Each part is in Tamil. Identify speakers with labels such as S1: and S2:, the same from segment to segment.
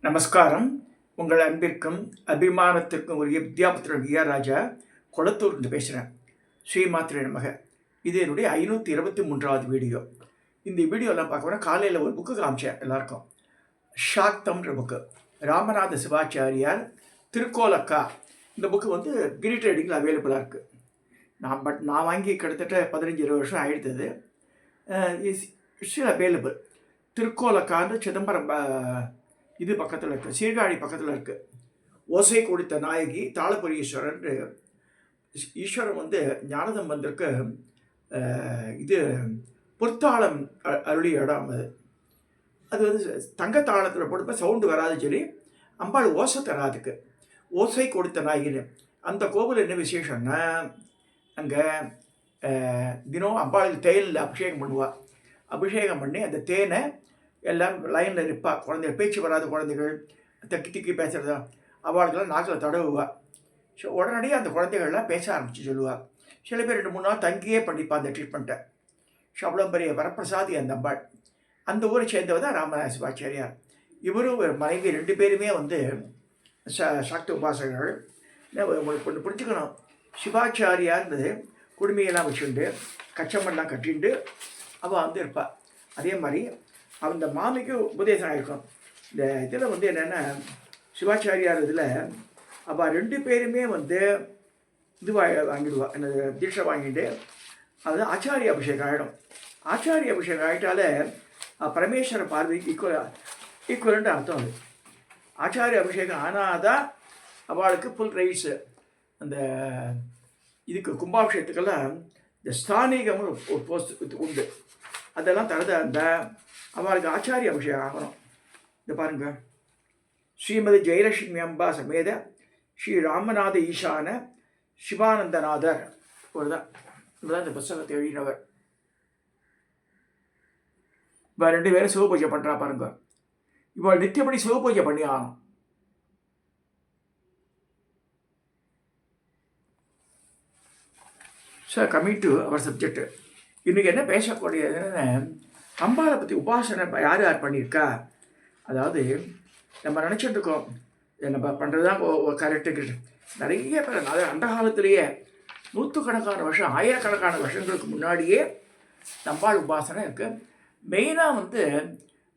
S1: நமஸ்காரம். உங்கள் அன்பிற்கும் அபிமானத்திற்கும் ஒரு வித்யாபுத்திரன் விஆர் ராஜா கொளத்தூர்ந்து பேசுகிறேன். ஸ்ரீமாத்திரை நமக. இது என்னுடைய 523வது வீடியோ. இந்த வீடியோலாம் பார்க்க காலையில் ஒரு புக்கு காமிச்சேன் எல்லாருக்கும். ஷாக்தம்ன்ற புக்கு, ராமநாத சிவாச்சாரியார், திருக்கோலக்கா. இந்த புக்கு கிரி ட்ரேடிங்கில் அவைலபிளாக இருக்குது. நான் வாங்கி கிட்டத்தட்ட 15-20 வருஷம் ஆகிடுது. It's available. திருக்கோலக்கான்னு சிதம்பரம் இது பக்கத்தில் இருக்குது, சீர்காழி பக்கத்தில் இருக்குது. ஓசை கொடுத்த நாயகி தாளபுரி ஈஸ்வரன். ஈஸ்வரன் ஞானசம்பந்தருக்கு இது பொற்தாளம் அருளிய இடம். அது தங்கத்தாளத்தில் போட்டு சவுண்டு வராதுன்னு சொல்லி அம்பாள் ஓசை தராதுக்கு ஓசை கொடுத்த நாயகின்னு. அந்த கோவில் என்ன விசேஷம்னா, அங்கே தினம் அம்பாளுக்கு தேனில் அபிஷேகம் பண்ணுவாள். அபிஷேகம் பண்ணி அந்த தேனை எல்லாம் லைனில் இருப்பா. குழந்தைகள், பேச்சு வராத குழந்தைகள், தக்கி திக்கி பேசுகிறதா, அவளுக்கெல்லாம் நாக்கில் தடவுவா. ஸோ உடனடியாக அந்த குழந்தைகள்லாம் பேச ஆரம்பித்து சொல்லுவாள். சில பேர் 2-3 நாள் தங்கியே பண்ணிப்பா அந்த ட்ரீட்மெண்ட்டை. ஸோ அவ்வளோ பெரிய வரப்பிரசாதி அந்த அம்பாள். அந்த ஊரை சேர்ந்தவர் தான் ராமநாத சிவாச்சாரியார். இவரும் ஒரு மனைவி 2 பேருமே சாக்த உபாசகர்கள். உங்களுக்கு ஒன்று புரிஞ்சுக்கணும், சிவாச்சாரியார்ன்றது குடுமையெல்லாம் வச்சுண்டு கச்சமெல்லாம் கட்டிண்டு அவள் இருப்பாள். அதே மாதிரி அந்த மாமிக்கு உபதேசம் ஆகிருக்கும். இந்த இதில் என்னென்னா, சிவாச்சாரியார் இதில் அவள் 2 பேருமே இது வாங்கிடுவா, என்னது தீட்சை வாங்கிட்டு அது ஆச்சாரிய அபிஷேகம் ஆகிடும். ஆச்சாரிய அபிஷேகம் ஆகிட்டாலே பரமேஸ்வர பார்வதிக்கு ஈக்குவலன்ட்டு அர்த்தம். அது ஆச்சாரிய அபிஷேகம் ஆனால் தான் அவளுக்கு ஃபுல் ரைட்ஸு. அந்த இதுக்கு கும்பாபிஷேகத்துக்கெல்லாம் இந்த ஸ்தானிகம் ஒரு போஸ்ட் உண்டு. அதெல்லாம் தரத அந்த அவளுக்கு ஆச்சாரிய அபிஷேகம் ஆகணும். இந்த பாருங்கள், ஸ்ரீமதி ஜெயலட்சுமி அம்பா சமேத ஸ்ரீ ராமநாத ஈசான சிவானந்தநாதர் இவர்தான் இந்த புஸ்தகத்தை எழுதினவர். இப்போ 2 பேரும் சிவபூஜை பண்ணுறா பாருங்க. இவள் நித்தியப்படி சிவபூஜை பண்ணி ஆகணும். Sir, coming to our subject. இன்றைக்கி என்ன பேசக்கூடியது என்னென்ன, அம்பாளை பற்றி உபாசனை யார் யார் பண்ணியிருக்கா. அதாவது நம்ம நினச்சிட்டு இருக்கோம் நம்ம பண்ணுறது தான் கரெக்டுக்கு. நிறைய பேர் அந்த காலத்திலேயே நூற்றுக்கணக்கான வருஷம், ஆயிரக்கணக்கான வருஷங்களுக்கு முன்னாடியே அம்பாள் உபாசனை இருக்குது. மெயினாக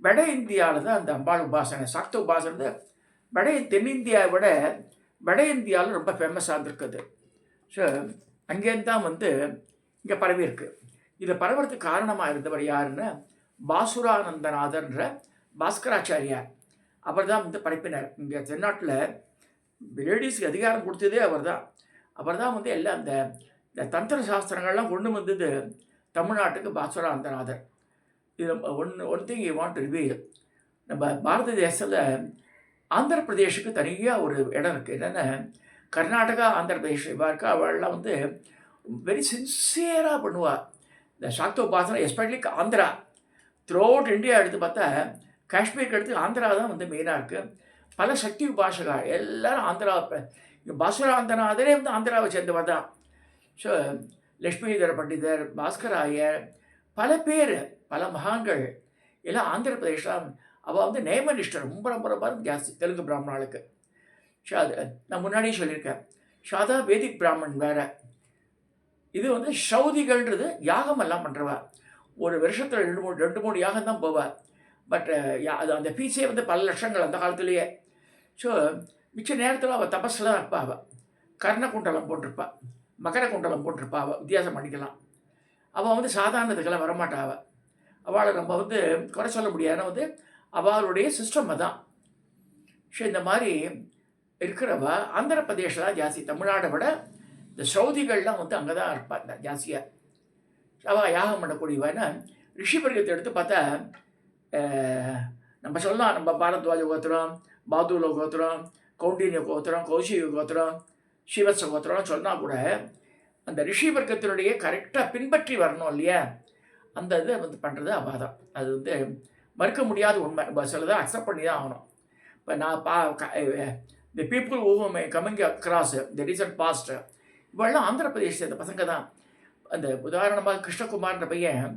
S1: வட இந்தியாவில் தான் அந்த அம்பாள் உபாசனை, சாக்த உபாசனை தென்னிந்தியாவை விட வட இந்தியாவில் ரொம்ப ஃபேமஸாக இருந்திருக்குது. ஸோ அங்கேருந்து தான் இங்கே பரவி இருக்குது. இதை பரவறதுக்கு காரணமாக இருந்தவர் யாருன்னா, பாசுரானந்தநாதர்ன்ற பாஸ்கராச்சாரியார். அவர் தான் படைப்பினர். இங்கே தென்னாட்டில் லேடிஸுக்கு அதிகாரம் கொடுத்ததே அவர் தான். அவர் தான் எல்லாம் இந்த தந்திர சாஸ்திரங்கள்லாம் கொண்டு வந்தது தமிழ்நாட்டுக்கு பாசுரானந்தநாதர். இது one thing you want to reveal. நம்ம பாரத தேசத்தில் ஆந்திர பிரதேஷுக்கு தனியாக ஒரு இடம் இருக்குது. என்னென்னா, கர்நாடகா, ஆந்திர பிரதேஷ் இருக்கா, அவள்லாம் வெரி சின்சியராக பண்ணுவாள் இந்த சாக்த உபாசனை. Especially Andhra, through out India எடுத்து பார்த்தா காஷ்மீருக்கு எடுத்து ஆந்திரா தான் மெயினாக இருக்குது. பல சக்தி உபாசகா எல்லோரும் ஆந்திரா. பாசுராந்தநாதரே ஆந்திராவை சேர்ந்தவர் தான். ஸோ லக்ஷ்மிதர பண்டிதர், பாஸ்கராயர், பல பேர், பல மகான்கள் எல்லாம் ஆந்திர பிரதேஷில். அவள் நேமனிஷ்டர் ரொம்ப ரொம்ப ரொம்ப ஜாஸ்தி தெலுங்கு பிராமணாளுக்கு. ஸோ அது நான் முன்னாடியே சொல்லியிருக்கேன். ஷாதா வேதிக் பிராமணன் வேறு. இது சௌதிகள்ன்றது யாகமெல்லாம் பண்ணுறவா. ஒரு வருஷத்தில் 2-3 யாகம் தான் போவாள். பட் அது அந்த ஃபீஸே பல லட்சங்கள் அந்த காலத்துலேயே. ஸோ மிச்ச நேரத்தில் அவள் தபஸ்லாம் இருப்பா. அவள் கர்ணகுண்டலம் போட்டிருப்பாள், மகர குண்டலம் போட்டிருப்பா. அவள் வித்தியாசம் பண்ணிக்கலாம். அவள் சாதாரணத்துக்கெல்லாம் வரமாட்டா. அவளை நம்ம குறை சொல்ல முடியாது. அவளுடைய சிஸ்டம் அதான். ஸோ இந்த மாதிரி இருக்கிறவ ஆந்திர பிரதேஷ் தான் ஜாஸ்தி. தமிழ்நாடை விட இந்த சௌதிகள்லாம் அங்கே தான் இருப்பாள் ஜாஸ்தியாக. அவள் யாகம் பண்ணக்கூடியவன்னா, ரிஷிபர்கத்தை எடுத்து பார்த்தா நம்ம சொல்லலாம், நம்ம பாரத்வாஜ கோத்திரம், பாதுல கோத்திரம், கௌண்டின்ய கோத்திரம், கௌஷிக கோத்திரம், ஸ்ரீவத்ச கோத்திரம்னு சொன்னால் கூட அந்த ரிஷிபர்கத்தினுடைய கரெக்டாக பின்பற்றி வரணும் இல்லையா, அந்த இதை பண்ணுறது அவள் தான். அது மறுக்க முடியாத உண்மை. சிலதான் அக்செப்ட் பண்ணி தான் ஆகணும். இப்போ நான் the people who may coming across the recent past, இவெல்லாம் ஆந்திர பிரதேஷ் சேர்ந்த பசங்க தான். அந்த உதாரணமாக கிருஷ்ணகுமார்ன்ற பையன்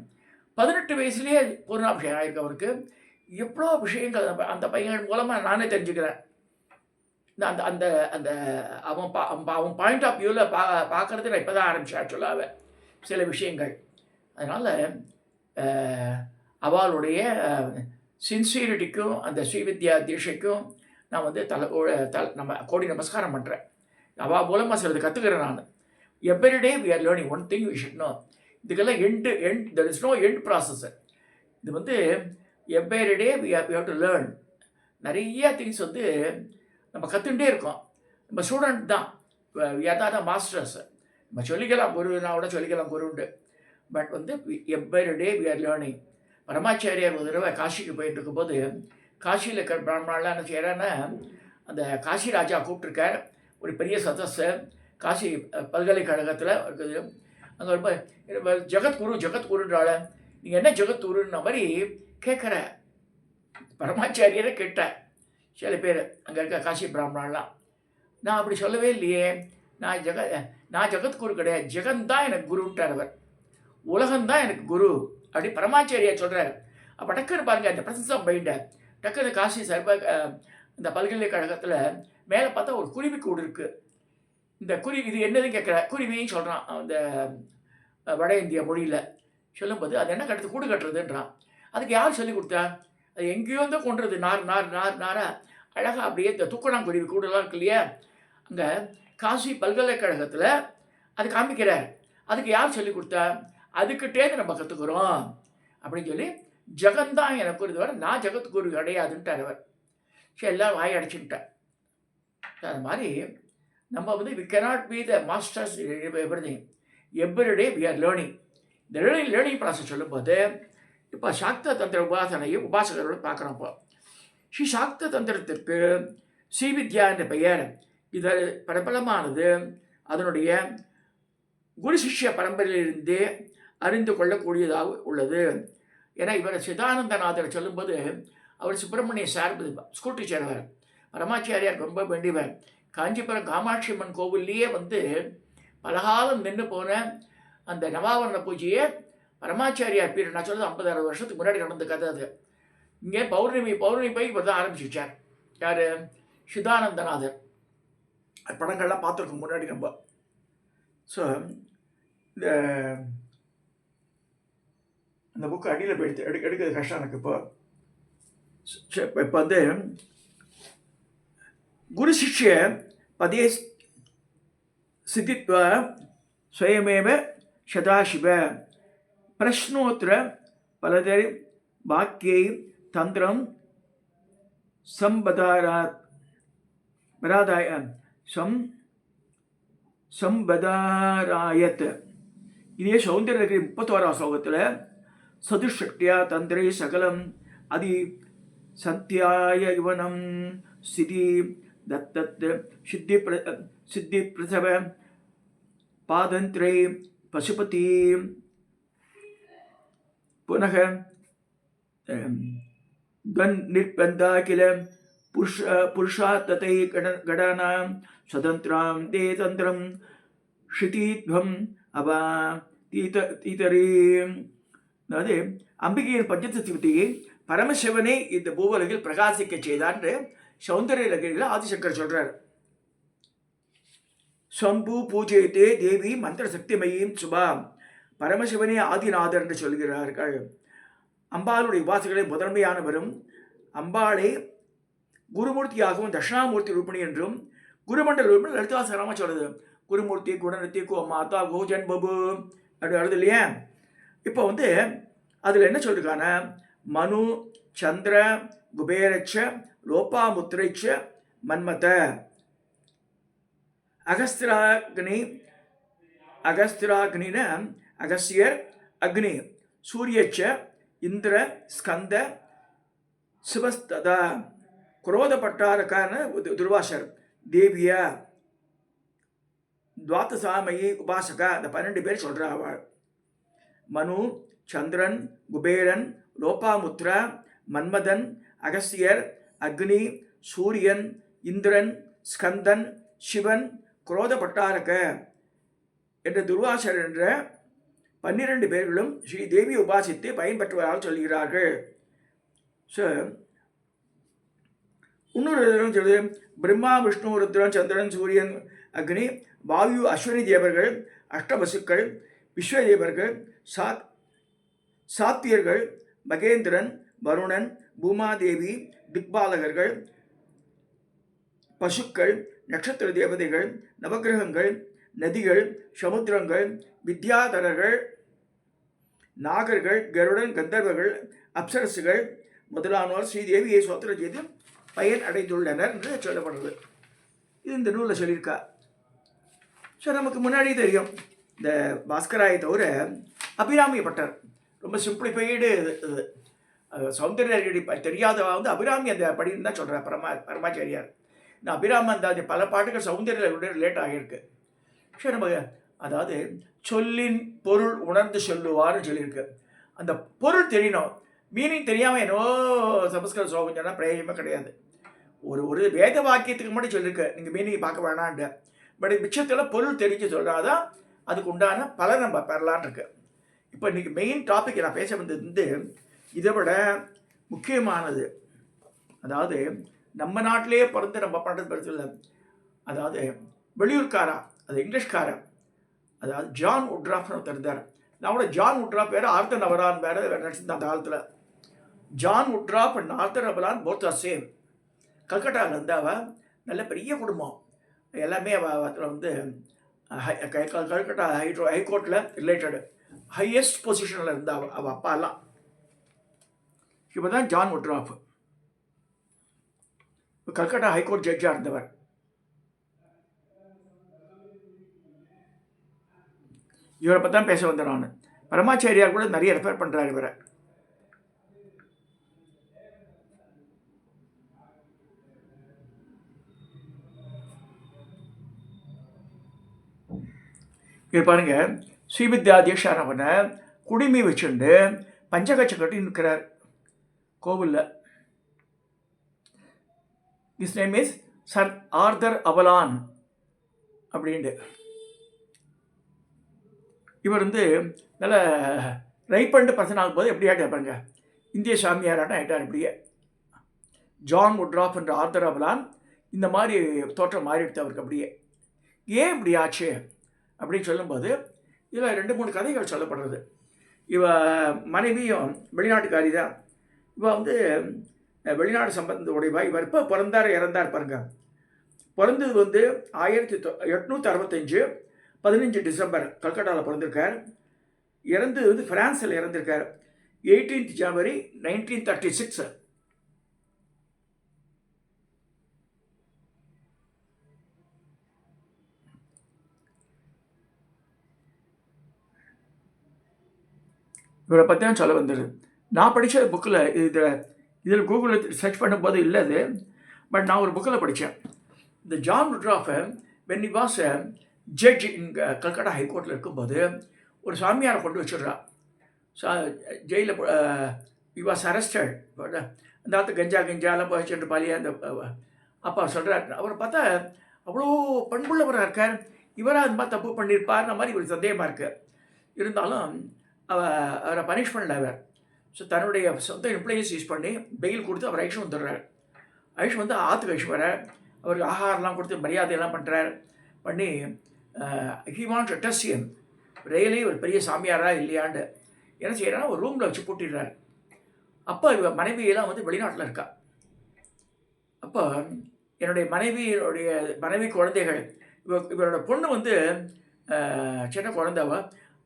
S1: 18 வயசுலேயே பூர்ணாபிஷேகம் ஆகிருக்கு அவருக்கு. எவ்வளோ விஷயங்கள் அந்த பையன் மூலமாக நானே தெரிஞ்சுக்கிறேன். அந்த அந்த அந்த அவன் பாயிண்ட் ஆஃப் வியூவில் பார்க்கறது நான் இப்போ தான் ஆரம்பித்தேன் ஆக்சுவலாக சில விஷயங்கள். அதனால் அவளுடைய சின்சியரிட்டிக்கும் அந்த ஸ்ரீவித்யா தீட்சைக்கும் நான் வந்து நம்ம கோடி நமஸ்காரம் பண்ணுறேன். அவள் மூலமாக சிலது கற்றுக்கிறேன் நான். Everyday we are learning one thing we should know. இதுக்கெல்லாம் there is no end process. இது வந்து everyday we have to learn. நிறைய திங்ஸ் வந்து நம்ம கற்றுகிட்டே இருக்கோம். நம்ம ஸ்டூடெண்ட் தான், யதார்த்த மாஸ்டர்ஸ். நம்ம சொல்லிக்கலாம் குருனா கூட சொல்லிக்கலாம் குருண்டு. பட் வந்து எவ்ரிடே வி ஆர் லேர்னிங். பரமாச்சாரியார் ஒரு தடவை காசிக்கு போயிட்டு இருக்கும்போது காசியில் இருக்கிற பிராமணாலாம் என்ன செய்கிறான்னா, அந்த காசி ராஜா கூப்பிட்ருக்கார் ஒரு பெரிய சதஸை காசி பல்கலைக்கழகத்தில் இருக்குது. அங்கே ரொம்ப ஜெகத்குருன்றால நீங்கள் என்ன ஜெகத்குருன்ன மாதிரி கேட்குற பரமாச்சாரியரை கேட்டேன். சில பேர் அங்கே இருக்க காசி பிராமணாலாம் நான் அப்படி சொல்லவே இல்லையே, நான் ஜெகத்குரு கிடையாது, ஜெகன் எனக்கு குருன்ட்டார் அவர். உலகம்தான் எனக்கு குரு அப்படி பரமாச்சாரியார் சொல்கிறார். அப்போ டக்குன்னு பாருங்கள் அந்த பிரசன்ஸ் ஆஃப் மைண்டை டக்குன்னு காசி இந்த பல்கலைக்கழகத்தில் மேலே பார்த்தா ஒரு குருவி கூடு இருக்குது. இந்த இது என்னதுன்னு கேட்குற குருவின்னு சொல்கிறான் அந்த வட இந்திய மொழியில். சொல்லும்போது அது என்ன கட்டுறது, கூடு கட்டுறதுன்றான். அதுக்கு யார் சொல்லி கொடுத்தா? அது எங்கேயோ தான் கொண்டுறது நாராக அழகாக அப்படியே இந்த தூக்கணாங்குருவி கூடலாம் இருக்கு இல்லையா, அங்கே காசி பல்கலைக்கழகத்தில் அது காமிக்கிறார். அதுக்கு யார் சொல்லி கொடுத்தா? அதுக்கிட்டேருந்து நம்ம கற்றுக்குறோம் அப்படின்னு சொல்லி ஜெகந்தான் எனக்கு ஒரு வர, நான் ஜெகத்குரு கிடையாதுன்ட்டார் அவர். சரி எல்லோரும் வாய் அடைச்சுக்கிட்டேன். அது மாதிரி நம்ம வந்து we cannot be the masters everything. Everyday we are learning. இந்த லேர்னிங் ப்ராசஸ் சொல்லும்போது இப்போ சாக்த தந்திர உபாசனையும் உபாசகரோடு பார்க்குறோம். இப்போ ஸ்ரீ சாக்த தந்திரத்திற்கு ஸ்ரீவித்யா என்ற பெயர். இது பிரபலமானது அதனுடைய குரு சிஷ்ய பரம்பரையிலிருந்தே அறிந்து கொள்ளக்கூடியதாக உள்ளது. ஏன்னா இவர் சிதானந்தநாதரை சொல்லும்போது அவர் சுப்பிரமணிய சார்பு ஸ்கூல் டீச்சர். அவர் பரமாச்சாரியார் ரொம்ப வேண்டியவர். காஞ்சிபுரம் காமாட்சி அம்மன் கோவில்லையே வந்து பலகாலம் நின்று போன அந்த நவாவரண பூஜையை பரமாச்சாரியார் பீரியட், நான் சொல்கிறது 50-60 வருஷத்துக்கு முன்னாடி நடந்த கதை அது. இங்கே பௌர்ணமி போய் இவர் தான் ஆரம்பிச்சு வச்சார். யார்? சிதானந்தநாதர். படங்கள்லாம் பார்த்துருக்கோம் முன்னாடி நம்ம. ஸோ இந்த புக்கு அடியில் போயிடுத்து எடுக்கிறது கஷ்டம் எனக்கு. இப்போ வந்து குரு சிஷ்ய பதே சித்தித்வா ஸ்வயமேவ சதாசிவ பிரஷ்னோத்திர பலதரி வாக்கியை தந்திரம் சம்பதாராயத். இதே சௌந்தர்யகிரி 31ஆம் ஸ்லோகத்தில் சதுஷக்தியா தந்திரை சகலம் அதி சத்தியாய யுவனம் சிதி தத்தத் சித்தி பிரசவ பாதந்திரை பசுபதி புனக நிர்பந்தா கில புருஷா ததை கடனாம் சதந்திராம் தே தந்திரம் ஸ்ருதித்வம் அவா தீதரீம். அதாவது அம்பிகையின் பஞ்சதத்துவத்தையை பரமசிவனை இந்த பூவலகில் பிரகாசிக்க செய்தான்னு சௌந்தர்யலகிரியில் ஆதிசங்கர் சொல்றார். சம்பு பூஜைத்தே தேவி மந்திர சக்திமயின் சுபா. பரமசிவனே ஆதிநாதர் என்று சொல்கிறார்கள். அம்பாளுடைய உபாசகளை முதன்மையானவரும் அம்பாளை குருமூர்த்தியாகவும் தட்சிணாமூர்த்தி ரூபிணி என்றும் குருமண்டல ரூபிணி லலிதாசகரமாக சொல்லுது. குருமூர்த்தி குணநித்தி கோ மாதா கோஜன் பபு அப்படி வருது இல்லையா. இப்போ வந்து அதில் என்ன சொல்லிருக்கான, மனு சந்திர குபேரச்ச லோபாமுத்ரைச்ச மன்மத அகஸ்திராக்னின அகஸ்தியர் அக்னி சூரியச்ச இந்திர ஸ்கந்த சிவஸ்ததா குரோதப்பட்டாரக்கான துர்வாசர் தேவியா துவாதசாமயி உபாசகா. அந்த 12 பேர் சொல்கிறா அவள். மனு சந்திரன் குபேரன் லோபாமுத்ரா மன்மதன் அகஸ்தியர் அக்னி சூரியன் இந்திரன் ஸ்கந்தன் சிவன் குரோதப்பட்டாரக என்ற துர்வாசர் என்ற 12 பேர்களும் ஸ்ரீ தேவி உபாசித்து பயன்பெற்றவராக சொல்கிறார்கள். ஸோ இன்னொரு சொல்லுது, பிரம்மா விஷ்ணு ருத்ரன் சந்திரன் சூரியன் அக்னி வாயு அஸ்வினி தேவர்கள் அஷ்டவசுக்கள் விஸ்வதேவர்கள் சாத்தியர்கள் மகேந்திரன் வருணன் பூமாதேவி திக்பாலகர்கள் பசுக்கள் நட்சத்திர தேவதைகள் நவகிரகங்கள் நதிகள் சமுத்திரங்கள் வித்யாதரர்கள் நாகர்கள் கருடன் கந்தர்வர்கள் அப்சரசுகள் முதலானோர் ஸ்ரீதேவியை சோத்திரம் செய்து பயன் அடைந்துள்ளனர் என்று சொல்லப்படுறது. இது இந்த நூலில் சொல்லியிருக்கா. ஸோ நமக்கு முன்னாடி தெரியும், இந்த பாஸ்கராயை தவிர அபிராமி பட்டர் ரொம்ப சிம்பிளிஃபைடு இது சௌந்தர்யடி தெரியாதவா வந்து அபிராமி அந்த படின்னு தான் சொல்கிறார் பரமாச்சாரியார். இந்த அபிராமி அந்த பல பாட்டுகள் சௌந்தர்யோட ரிலேட் ஆகியிருக்கு. ஸோ நம்ம அதாவது சொல்லின் பொருள் உணர்ந்து சொல்லுவார்னு சொல்லியிருக்கு. அந்த பொருள் தெரியணும், மீனிங் தெரியாமல் என்னோ சமஸ்கிருத ஸ்லோகம் சொன்னால் பிரயோஜனமே கிடையாது. ஒரு வேத வாக்கியத்துக்கு மட்டும் சொல்லியிருக்கு, நீங்கள் மீனிங் பார்க்க வேணான்ட்டு. பட் மிச்சத்தில் பொருள் தெரிஞ்சு சொல்கிறாதான் அதுக்கு உண்டான பலன் நம்ம பெறலான் இருக்கு. இப்போ இன்றைக்கி மெயின் டாபிக் நான் பேச வந்தது வந்து இதை விட முக்கியமானது. அதாவது நம்ம நாட்டிலே பிறந்து நம்ம பண்ணுறது பெருசு இல்லை. அதாவது வெளியூர்காரா, அது இங்கிலீஷ்காரன், அதாவது ஜான் உட்ராஃப்னு ஒருத்தர் இருந்தார். நான் கூட ஜான் உட்ராப் வேறு ஆர்த்தர் நவரான் வேறு நடிச்சிருந்தேன் அந்த காலத்தில். John Woodroffe and Arthur Avalon both are same. கல்கட்டாவில் இருந்தால் நல்ல பெரிய குடும்பம், எல்லாமே அதில் வந்து கல்கட்டா ஹைகோர்ட்டில் ரிலேட்டடு ஹையஸ்ட் பொசிஷனில் இருந்தா அவள் அப்பாலாம். இப்போ தான் ஜான் உட்ராப் கல்கட்டா ஹைகோர்ட் ஜட்ஜாக இருந்தவர். இவரை பற்றி தான் பேச வந்தேன் நான். பரமாச்சாரியார் கூட நிறைய ரெஃபர் பண்ணுறாரு இவரை. இது பாருங்க, ஸ்ரீவித்யாதீஷாரவனை குடிமி வச்சுண்டு பஞ்சகச்சம் கட்டி நிற்கிறார் கோவிலில். His name is sir Arthur Avalon அப்படின்ட்டு. இவர் வந்து நல்ல ரைப்பண்டு பர்சன் ஆகும்போது எப்படி ஆகிட்டார் பாருங்க, இந்திய சாமியாராட்டம் ஆகிட்டார். இப்படியே ஜான் உட்ராப் என்ற ஆர்தர் அவலான் இந்த மாதிரி தோற்றம் மாறி எடுத்து அவருக்கு. அப்படியே ஏன் இப்படி ஆச்சு அப்படின்னு சொல்லும்போது இதில் 2-3 கதைகள் சொல்லப்படுறது. இவ மனைவியும் வெளிநாட்டுக்காரி தான். இவ வந்து வெளிநாடு சம்பந்த உடையவா. இவர் இப்போ பிறந்தார் இறந்தார் பாருங்க. பிறந்தது வந்து 1865 15 டிசம்பர் கல்கட்டாவில் பிறந்திருக்கார். இறந்தது வந்து ஃப்ரான்ஸில் இறந்திருக்கார் 18 ஜனவரி 1936. இவரை பற்றி தான் சொல்ல வந்தது. நான் படித்த புக்கில் இதில் கூகுளில் சர்ச் பண்ணும்போது இல்லை அது, பட் நான் ஒரு புக்கில் படித்தேன். இந்த John Woodroffe when he was judge in Calcutta ஹைகோர்ட்டில் இருக்கும்போது ஒரு சாமியாரை கொண்டு வச்சிடுறா. ஜெயிலில் ஹி வாஸ் அரெஸ்டட். அந்த காலத்து கஞ்சாலாம் போச்சுட்டு பாலியா அந்த அப்பா சொல்கிறார். அவரை பார்த்தா அவ்வளோ பண்புள்ளவராக இருக்கார். இவராக அந்த மாதிரி தப்பு பண்ணியிருப்பார்ன மாதிரி ஒரு சந்தேகமாக இருக்குது. இருந்தாலும் அவரை பனிஷ் பண்ணல அவர். ஸோ தன்னுடைய சொந்த எம்ப்ளாயீஸ் யூஸ் பண்ணி பெயில் கொடுத்து அவர் ஐஷம் வந்துடுறார். ஐஷம் வந்து ஆற்றுக்கு ஐஷம் வர அவருக்கு ஆகாரம்லாம் கொடுத்து மரியாதையெல்லாம் பண்ணுறார். பண்ணி he want to test him really ஒரு பெரிய சாமியாராக இல்லையாண்டு என்ன செய்யறாங்கன்னா ஒரு ரூமில் வச்சு பூட்டிடுறாரு. அப்போ இவ மனைவியெல்லாம் வந்து வெளிநாட்டில் இருக்கா. அப்போ என்னுடைய மனைவி குழந்தைகள் இவரோட பொண்ணு வந்து சின்ன குழந்தைவ.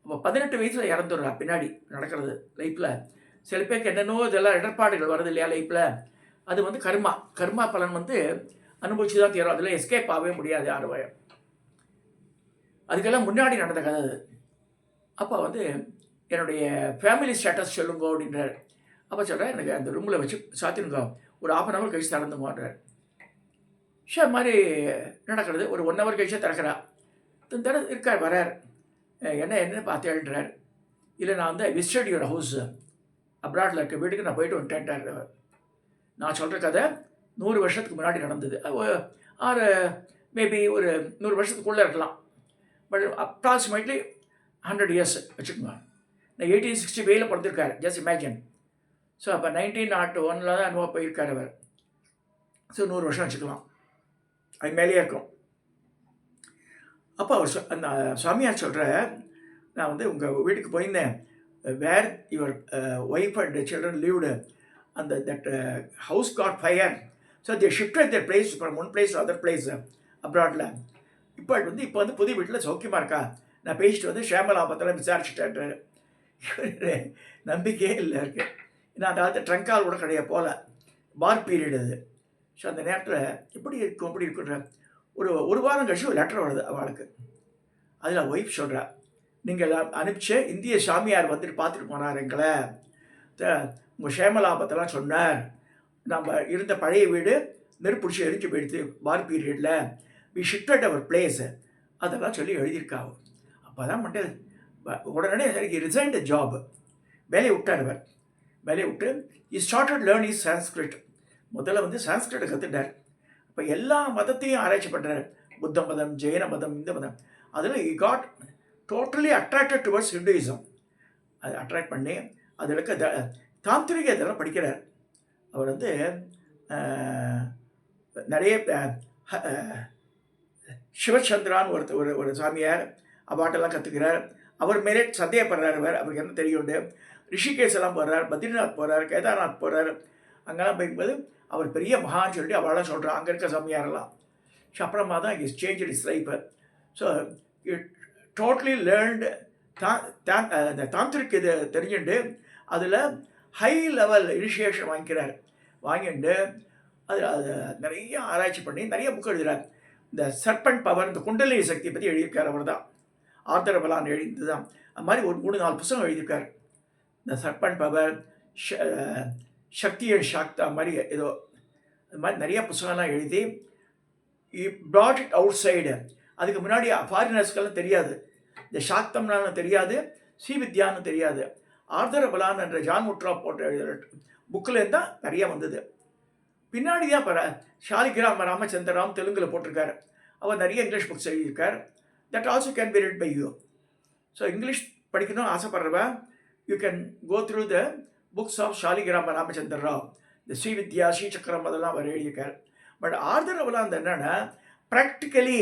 S1: அப்போ 18 வயசில் இறந்துடுறா. பின்னாடி நடக்கிறது லைஃப்பில் சில பேருக்கு என்னென்னோ இதெல்லாம் இடர்பாடுகள் வருது இல்லையா லைஃப்பில். அது வந்து கர்மா பலன் வந்து அனுபவிச்சு தான் தீரும். அதில் எஸ்கேப் ஆகவே முடியாது யாரும். அதுக்கெல்லாம் முன்னாடி நடந்த கதை அது. அப்போ வந்து என்னுடைய ஃபேமிலி ஸ்டேட்டஸ் சொல்லுங்க அப்படின்றார். அப்போ சொல்கிறேன், எனக்கு அந்த ரூமில் வச்சு சாத்திருங்க, ஒரு 1/2 hour கழிச்சு திறந்துங்கன்றார். ஷே மாதிரி நடக்கிறது. ஒரு 1 hour கழிச்சு திறக்கிறா. இருக்கார் வரார். என்ன பார்த்தேன்றார். இல்லை நான் வந்து விசிட்டட் யுவர் ஹவுஸ், அப்ராடில் இருக்க வீட்டுக்கு நான் போயிட்டு வந்துட்டேன்ட்டார். நான் சொல்கிற கதை 100 வருஷத்துக்கு முன்னாடி நடந்தது. ஆறு மேபி ஒரு 100 வருஷத்துக்குள்ளே இருக்கலாம். பட் அப்ராக்சிமேட்லி 100 years வச்சுக்கோங்க. நான் 1865 பிறந்திருக்காரு. Just imagine. ஸோ அப்போ 1901 தான் என்னவோ போயிருக்கார் அவர். ஸோ 100 வருஷம் வச்சுக்கலாம், அது மேலேயே இருக்கும். அப்போ அவர் அந்த சாமியார் சொல்கிற, நான் வந்து உங்கள் வீட்டுக்கு போயிருந்தேன், where your wife and children lived, அந்த that house caught fire, so they shifted their place from one place other place அப்ராடில். இப்போ வந்து புது வீட்டில் சௌக்கியமாக இருக்கா, நான் பேசிட்டு வந்து ஷேமலாபத்தில் விசாரிச்சுட்டேன். நம்பிக்கையே இல்லை இருக்கு. ஏன்னா அந்த காலத்தில் ட்ரங்கால் கூட கிடையாது போல், பார் பீரியட் அது. ஸோ அந்த நேரத்தில் எப்படி இருக்குன்ற ஒரு வாரம் கழிச்சு ஒரு லெட்டர் வருது அவளுக்கு. அதில் ஒய்ஃப் சொல்கிறா, நீங்கள் அனுப்பிச்ச இந்திய சாமியார் வந்துட்டு பார்த்துட்டு போனார் எங்களை, உங்கள் ஷேமலாபத்தெல்லாம் சொன்னார், நம்ம இருந்த பழைய வீடு நெருப்பிடிச்சி எரிஞ்சு போயிடுது பார் பீரியடில், வி ஷிஃப்டட் அவர் பிளேஸு, அதெல்லாம் சொல்லி எழுதியிருக்காவு. அப்போ தான் மட்டும் உடனே எனக்கு ரிசைன்ட் ஜாப், வேலையை விட்டார் அவர். வேலையை விட்டு ஸ்டார்டட் லேர்ன் இஸ் சான்ஸ்கிரிட். முதல்ல வந்து சான்ஸ்கிரிட்டை கற்றுட்டார். இப்போ எல்லா மதத்தையும் ஆராய்ச்சி பண்ணுறார், புத்த மதம், ஜெயின மதம், இந்த மதம். அதில் he got totally attracted towards Hinduism. அதை அட்ராக்ட் பண்ணி அதில் இருக்க தாந்திரிக இதெல்லாம் படிக்கிறார். அவர் வந்து நிறைய சிவச்சந்திரான்னு ஒரு சாமியார், அவாட்டெல்லாம் கற்றுக்கிறார். அவர் மேலே சந்தேகப்படுறார். அவருக்கு என்ன தெரியுண்டு, ரிஷிகேஷ் எல்லாம் போகிறார், பத்ரிநாத் போகிறார், கேதார்நாத் போகிறார். அங்கெல்லாம் போகும்போது அவர் பெரிய மகான்னு சொல்லிட்டு அவளாம் சொல்கிறார் அங்கே இருக்க சாமியாரெல்லாம். ஸோ அப்புறமா தான் is change is life. So it totally learned இந்த தாந்திரிக் இது தெரிஞ்சுட்டு அதில் ஹை லெவல் இனிஷியேஷன் வாங்கிட்டு அது நிறைய ஆராய்ச்சி பண்ணி நிறைய புக் எழுதுகிறார். இந்த சர்பண்ட் பவர், இந்த குண்டலினி சக்தியை பற்றி எழுதியிருக்கார். அவர் தான் ஆர்தர் பலான் எழுதியது தான். அது மாதிரி ஒரு 3-4 புத்தகம் எழுதியிருக்கார். இந்த சர்பண்ட் பவர், சக்தி அண்ட் ஷாக்தா மாதிரி ஏதோ அது மாதிரி நிறைய புத்தகம்லாம் எழுதி brought it outside. அதுக்கு முன்னாடி ஃபாரினர்ஸ்க்கெல்லாம் தெரியாது, இந்த சாக்தம்னாலும் தெரியாது, ஸ்ரீவித்யான்னு தெரியாது. ஆர்தர் பலான் என்ற ஜான் முட்ராப் போட்ட புக்கில் தான் நிறைய வந்தது. பின்னாடி தான் ஷாலிகிராம ராமச்சந்திராம் தெலுங்கில் போட்டிருக்காரு. அவர் நிறைய இங்கிலீஷ் புக்ஸ் எழுதியிருக்கார். That also can be read by you. So English படிக்கணும்னு ஆசைப்படுறவ you can go through the books of Shaligrama Ramachandra Rao. இந்த ஸ்ரீவித்யா, ஸ்ரீசக்கரம் அதெல்லாம் அவர் எழுதியிருக்கார். பட் ஆர்தர் அவலாந்து என்னன்னா practically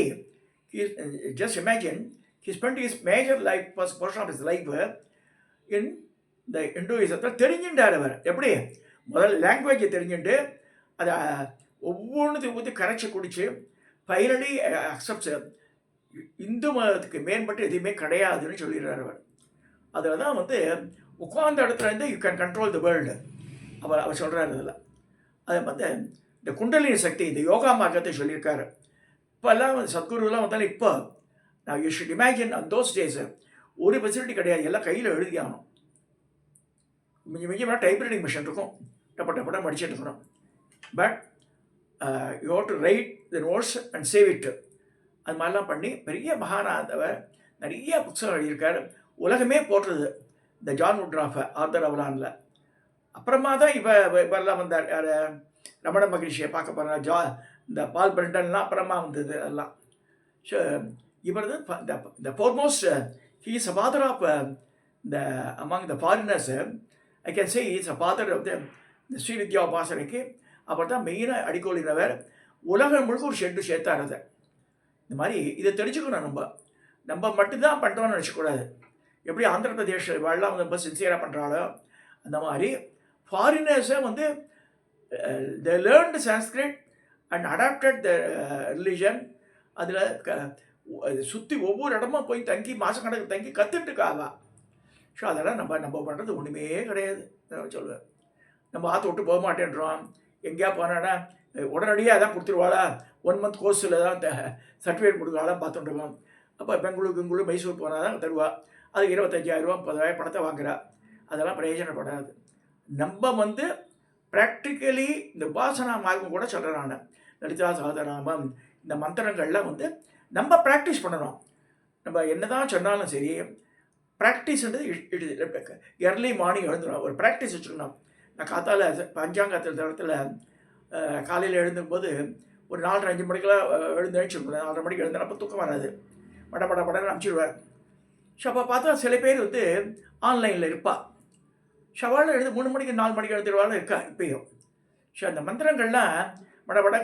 S1: just imagine he spend his major life first portion of his life in இந்த இண்டோயிசத்தை தெரிஞ்சுட்டார். அவர் எப்படி முதல்ல லாங்குவேஜை தெரிஞ்சுட்டு அதை ஒவ்வொன்றுத்தையும் ஊற்றி கரைச்சி குடித்து ஃபைனலி அக்செப்ட்ஸ் இந்து மதத்துக்கு மேம்பட்டு எதுவுமே கிடையாதுன்னு சொல்லிடுறார் அவர். அதில் தான் வந்து உட்கார்ந்த இடத்துல இருந்து you can control the world அவர் சொல்கிறார். அதில் அதை வந்து இந்த குண்டலினி சக்தி, இந்த யோகா மார்க்கத்தை சொல்லியிருக்காரு. இப்போல்லாம் சத்குருலாம் வந்தாலும் இப்போ நான் யூ ஷுட் இமேஜின் அந்த தோஸ் டேஸ் ஒரு ஃபெசிலிட்டி கிடையாது, எல்லாம் கையில் எழுதி ஆகணும். மிஞ்சி டைப்ரைட்டிங் மிஷின் இருக்கும், டப்ப படிச்சுட்டு இருக்கணும். But you have to write the notes and save it. அது மாதிரிலாம் பண்ணி பெரிய மகானாந்தவர் நிறைய புத்தகம் எழுதியிருக்காரு. உலகமே போட்டுறது இந்த ஜான் வுட்ராஃபை ஆர்தர் அவலானில். அப்புறமா தான் இவரெல்லாம் வந்தார், யார் ரமண மகரிஷியை பார்க்க போகிறார், இந்த பால் பிரண்டன்லாம் அப்புறமா வந்தது அதெல்லாம். ஸோ இவர் the foremost he is a father of the among the foreigners. I can say is a father of the Srividya உபாசனைக்கு அவர் தான் மெயினாக அடிக்கோலினவர். உலகம் முழுக்க ஒரு ஷெட்டு சேர்த்தார். அதை இந்த மாதிரி இதை தெரிஞ்சுக்கணும். நம்ம மட்டும்தான் பண்ணுறோன்னு நினச்சக்கூடாது. எப்படி ஆந்திர பிரதேஷ் வாழலாம் ரொம்ப சின்சியராக பண்ணுறாளோ அந்த மாதிரி ஃபாரினர்ஸை வந்து the learned Sanskrit and adapted the religion. அதில் சுற்றி ஒவ்வொரு இடமா போய் தங்கி மாதக்கணக்கு தங்கி கற்றுட்டுருக்காங்க. ஸோ அதெல்லாம் நம்ம பண்ணுறது ஒன்றுமே கிடையாது சொல்லுவேன். நம்ம ஆற்ற விட்டு போக மாட்டேன்றோம். எங்கேயா போனான்னா உடனடியாக அதான் கொடுத்துருவாளா, 1 month கோர்ஸில் தான் சர்டிஃபிகேட் கொடுக்குறாலாம் பார்த்துட்டுருக்கோம். அப்போ பெங்களூர் மைசூர் போனால் தான் தருவா. அது 25,000 30,000 பணத்தை வாங்குறா. அதெல்லாம் பிரயோஜனப்படாது. நம்ம வந்து ப்ராக்டிக்கலி இந்த உபாசனா மார்க்கம் கூட சொல்கிறேன் நான், லலிதா சகஸ்ரநாமம் இந்த மந்திரங்கள்லாம் வந்து நம்ம ப்ராக்டிஸ் பண்ணணும். நம்ம என்ன தான் சொன்னாலும் சரி, ப்ராக்டிஸ்ன்றது எர்லி மார்னிங் எழுந்துடும், ஒரு ப்ராக்டிஸ் வச்சுக்கணும். நான் காத்தால் பஞ்சாங்கத்தில் தளத்தில் காலையில் எழுந்தும்போது ஒரு 4:30-5 மணிக்கெல்லாம் எழுந்துச்சுக்கோங்களேன். 4:30 மணிக்கு எழுந்தேன். அப்போ தூக்கம் வராது, படன்னு அனுப்பிச்சிடுவேன். ஸோ அப்போ பார்த்தா சில பேர் வந்து ஆன்லைனில் இருப்பாள். ஷவாலில் எழுது 3 மணிக்கு 4 மணிக்கு எழுதுறவாள் இருக்கா இப்பயும். ஸோ அந்த மந்திரங்கள்லாம் வட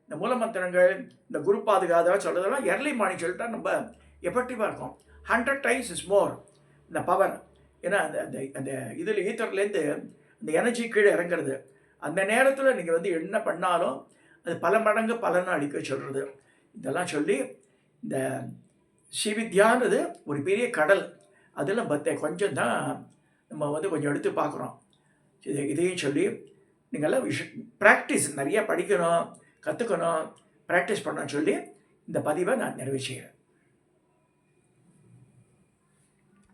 S1: இந்த மூல மந்திரங்கள், இந்த குரு பாதுகாதா சொல்கிறதெல்லாம் எர்லி மார்னிங் சொல்லிட்டா நம்ம எஃபெக்டிவாக இருக்கும். 100 டைம்ஸ் இஸ் மோர் இந்த பவர். ஏன்னா அந்த அந்த அந்த இதில் ஈத்தர்லேருந்து அந்த எனர்ஜி கீழே இறங்குறது. அந்த நேரத்தில் நீங்கள் வந்து என்ன பண்ணாலும் அது பல மடங்கு பலனை அளிக்க சொல்கிறது. இதெல்லாம் சொல்லி இந்த ஸ்ரீவித்யான்றது ஒரு பெரிய கடல். அதில் கொஞ்சம் தான் நம்ம வந்து கொஞ்சம் எடுத்து பார்க்குறோம். இதையும் சொல்லி நீங்கள்லாம் ப்ராக்டிஸ் நிறையா படிக்கணும், கற்றுக்கணும், ப்ராக்டிஸ் பண்ணணும்னு சொல்லி இந்த பதிவை நான் நிறைவு செய்கிறேன்.